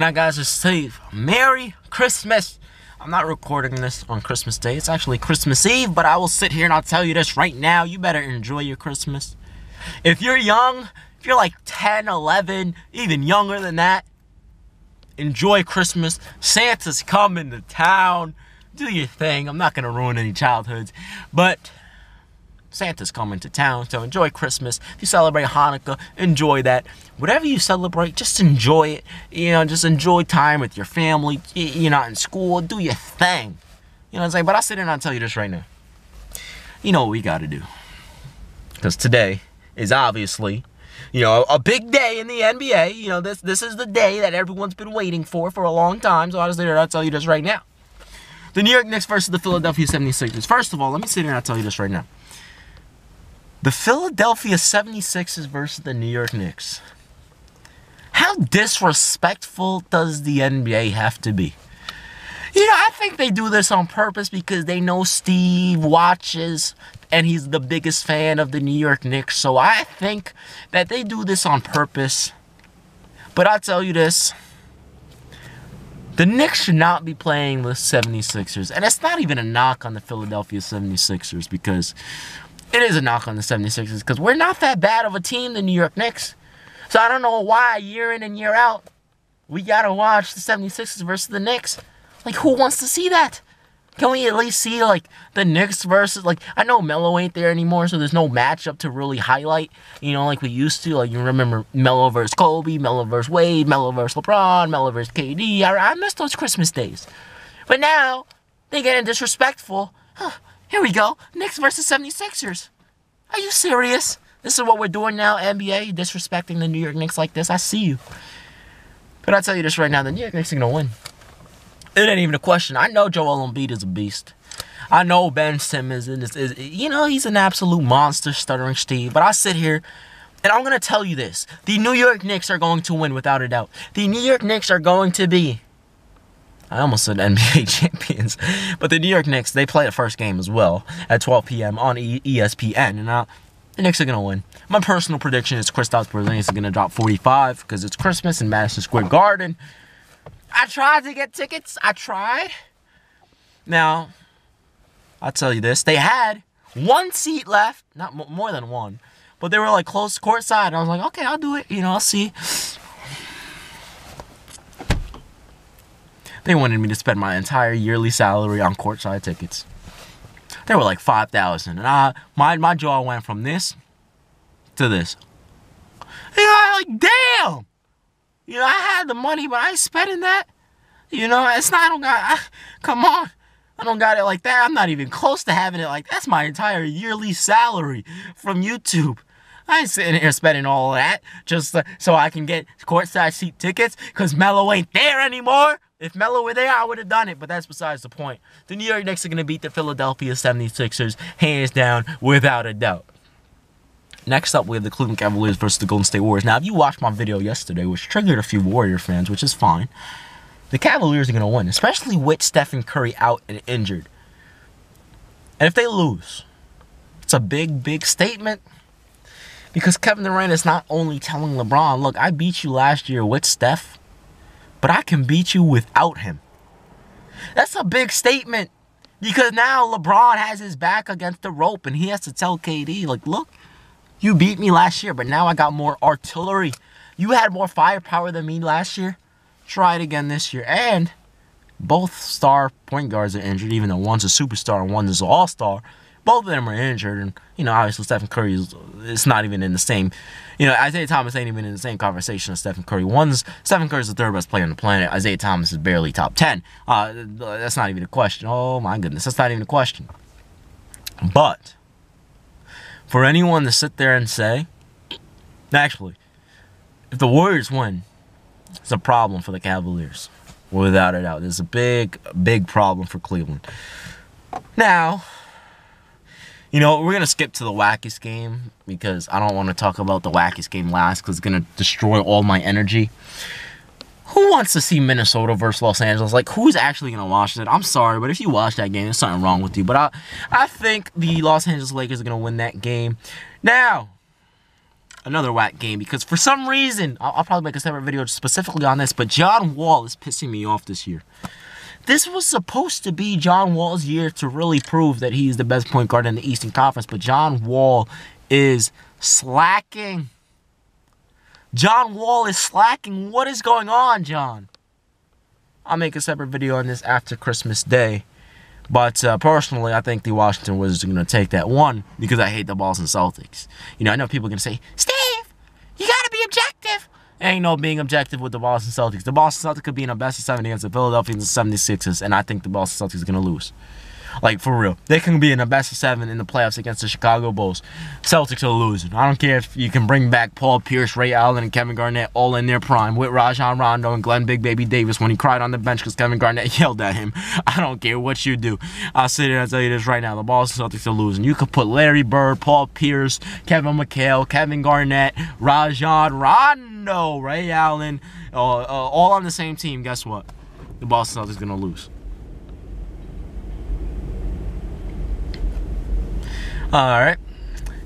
Now, guys, just say Merry Christmas. I'm not recording this on Christmas Day. It's actually Christmas Eve, but I will sit here and I'll tell you this right now. You better enjoy your Christmas. If you're young, if you're like 10, 11, even younger than that, enjoy Christmas. Santa's coming to town. Do your thing. I'm not going to ruin any childhoods, but Santa's coming to town, so enjoy Christmas. If you celebrate Hanukkah, enjoy that. Whatever you celebrate, just enjoy it. You know, just enjoy time with your family. You're not in school, do your thing. You know what I'm saying? But I'll sit here and I'll tell you this right now. You know what we got to do. Because today is obviously, you know, a big day in the NBA. You know, this is the day that everyone's been waiting for a long time. So I'll sit here and I'll tell you this right now. The New York Knicks versus the Philadelphia 76ers. First of all, let me sit here and I'll tell you this right now. The Philadelphia 76ers versus the New York Knicks. How disrespectful does the NBA have to be? You know, I think they do this on purpose because they know Steve watches and he's the biggest fan of the New York Knicks. So I think that they do this on purpose. But I'll tell you this. The Knicks should not be playing the 76ers. And it's not even a knock on the Philadelphia 76ers because it is a knock on the 76ers because we're not that bad of a team, the New York Knicks. So I don't know why year in and year out we got to watch the 76ers versus the Knicks. Like, who wants to see that? Can we at least see, like, the Knicks versus, like, I know Melo ain't there anymore, so there's no matchup to really highlight, you know, like we used to. Like, you remember Melo versus Kobe, Melo versus Wade, Melo versus LeBron, Melo versus KD. I miss those Christmas days. But now, they getting disrespectful. Here we go. Knicks versus 76ers. Are you serious? This is what we're doing now, NBA, disrespecting the New York Knicks like this. I see you. But I'll tell you this right now, the New York Knicks are going to win. It ain't even a question. I know Joel Embiid is a beast. I know Ben Simmons is you know, he's an absolute monster, stuttering Steve. But I sit here, and I'm going to tell you this. The New York Knicks are going to win without a doubt. The New York Knicks are going to be, I almost said NBA champions. But the New York Knicks, they play the first game as well at 12 p.m. on ESPN. And the Knicks are going to win. My personal prediction is Kristaps Porzingis is going to drop 45 because it's Christmas in Madison Square Garden. I tried to get tickets. I tried. Now, I'll tell you this. They had one seat left. Not more than one. But they were like close courtside. I was like, okay, I'll do it. You know, I'll see. They wanted me to spend my entire yearly salary on courtside tickets. They were like $5,000. And my jaw went from this to this. You know, like, damn. You know, I had the money, but I ain't spending that. You know, it's not, I don't got, come on. I don't got it like that. I'm not even close to having it like that. That's my entire yearly salary from YouTube. I ain't sitting here spending all of that just so I can get courtside seat tickets because Melo ain't there anymore. If Melo were there, I would have done it, but that's besides the point. The New York Knicks are going to beat the Philadelphia 76ers, hands down, without a doubt. Next up, we have the Cleveland Cavaliers versus the Golden State Warriors. Now, if you watched my video yesterday, which triggered a few Warrior fans, which is fine, the Cavaliers are going to win, especially with Stephen Curry out and injured. And if they lose, it's a big, big statement. Because Kevin Durant is not only telling LeBron, look, I beat you last year with Steph, but I can beat you without him. That's a big statement. Because now LeBron has his back against the rope, and he has to tell KD, like, look, you beat me last year, but now I got more artillery. You had more firepower than me last year. Try it again this year. And both star point guards are injured, even though one's a superstar and one is an all-star. Both of them are injured. And, you know, obviously Stephen Curry is not even in the same, you know, Isaiah Thomas ain't even in the same conversation as Stephen Curry. Stephen Curry's the third best player on the planet. Isaiah Thomas is barely top 10. That's not even a question. Oh, my goodness. That's not even a question. But for anyone to sit there and say, actually, if the Warriors win, it's a problem for the Cavaliers. Without a doubt. It's a big, big problem for Cleveland. Now, you know, we're going to skip to the Wackest game because I don't want to talk about the Wackest game last because it's going to destroy all my energy. Who wants to see Minnesota versus Los Angeles? Like, who's actually going to watch it? I'm sorry, but if you watch that game, there's something wrong with you. But I think the Los Angeles Lakers are going to win that game. Now, another whack game because for some reason, I'll probably make a separate video specifically on this, but John Wall is pissing me off this year. This was supposed to be John Wall's year to really prove that he's the best point guard in the Eastern Conference, but John Wall is slacking. John Wall is slacking. What is going on, John? I'll make a separate video on this after Christmas Day. But personally, I think the Washington Wizards are going to take that one because I hate the Boston Celtics. You know, I know people are going to say, Steve, you got to be objective. Ain't no being objective with the Boston Celtics. The Boston Celtics could be in a best of 7 against the Philadelphia 76ers, and I think the Boston Celtics are going to lose. Like, for real. They can be in a best of 7 in the playoffs against the Chicago Bulls. Celtics are losing. I don't care if you can bring back Paul Pierce, Ray Allen, and Kevin Garnett all in their prime with Rajon Rondo and Glenn Big Baby Davis when he cried on the bench because Kevin Garnett yelled at him. I don't care what you do. I'll sit here and tell you this right now. The Boston Celtics are losing. You could put Larry Bird, Paul Pierce, Kevin McHale, Kevin Garnett, Rajon Rondo, Ray Allen, all on the same team. Guess what? The Boston Celtics are going to lose. Alright,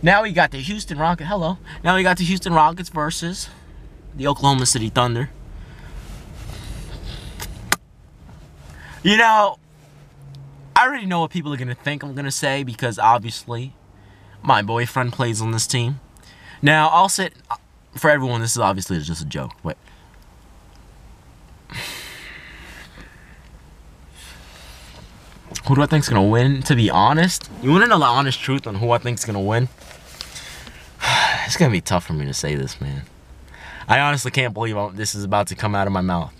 now we got the Houston Rockets. Hello. Now we got the Houston Rockets versus the Oklahoma City Thunder. You know, I already know what people are going to think I'm going to say because obviously my boyfriend plays on this team. Now, I'll sit, for everyone, this is obviously just a joke. Wait. Who do I think's gonna win? To be honest, you wanna know the honest truth on who I think's gonna win? It's gonna be tough for me to say this, man. I honestly can't believe this is about to come out of my mouth.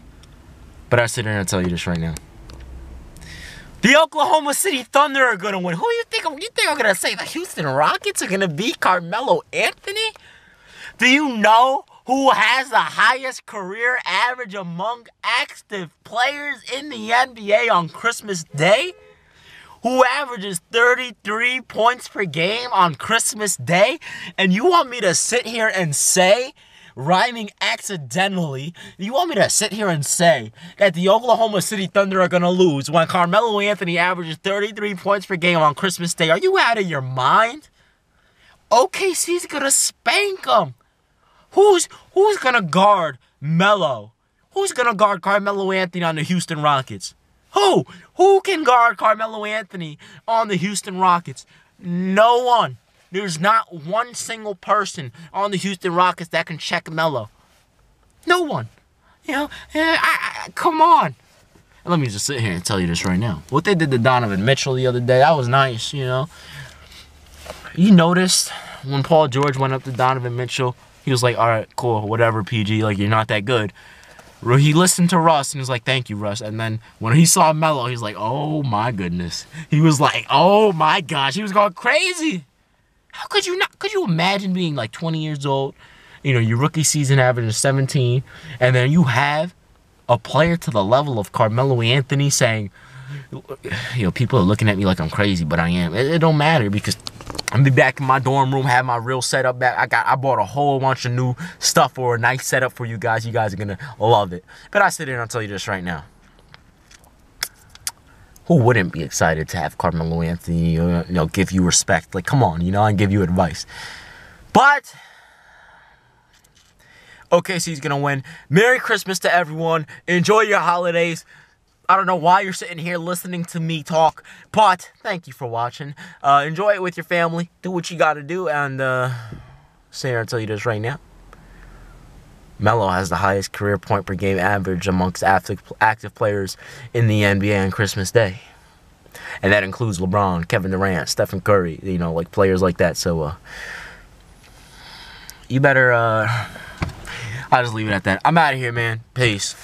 But I sit here and tell you this right now. The Oklahoma City Thunder are gonna win. Who you think I'm gonna say? The Houston Rockets are gonna beat Carmelo Anthony? Do you know who has the highest career average among active players in the NBA on Christmas Day? Who averages 33 points per game on Christmas Day? And you want me to sit here and say, rhyming accidentally, you want me to sit here and say that the Oklahoma City Thunder are going to lose when Carmelo Anthony averages 33 points per game on Christmas Day? Are you out of your mind? OKC's going to spank them. Who's going to guard Melo? Who's going to guard Carmelo Anthony on the Houston Rockets? Who? Who can guard Carmelo Anthony on the Houston Rockets? No one. There's not one single person on the Houston Rockets that can check Melo. No one. You know, come on. And let me just sit here and tell you this right now. What they did to Donovan Mitchell the other day, that was nice, you know. You noticed when Paul George went up to Donovan Mitchell, he was like, all right, cool, whatever, PG, like, you're not that good. He listened to Russ and was like, thank you, Russ. And then when he saw Melo, he was like, oh, my goodness. He was like, oh, my gosh. He was going crazy. How could you not? Could you imagine being like 20 years old, you know, your rookie season average is 17, and then you have a player to the level of Carmelo Anthony saying, you know, people are looking at me like I'm crazy, but I am. It don't matter because I'm be back in my dorm room, have my real setup back. I bought a whole bunch of new stuff for a nice setup for you guys. You guys are gonna love it. But I sit there and I'll tell you this right now. Who wouldn't be excited to have Carmelo Anthony, you know, give you respect? Like, come on, you know, and give you advice. But OKC's gonna win. Merry Christmas to everyone. Enjoy your holidays. I don't know why you're sitting here listening to me talk, but thank you for watching. Enjoy it with your family. Do what you gotta do, and sit here and tell you this right now. Melo has the highest career point per game average amongst active players in the NBA on Christmas Day. And that includes LeBron, Kevin Durant, Stephen Curry, you know, like players like that. So, you better, I'll just leave it at that. I'm out of here, man. Peace.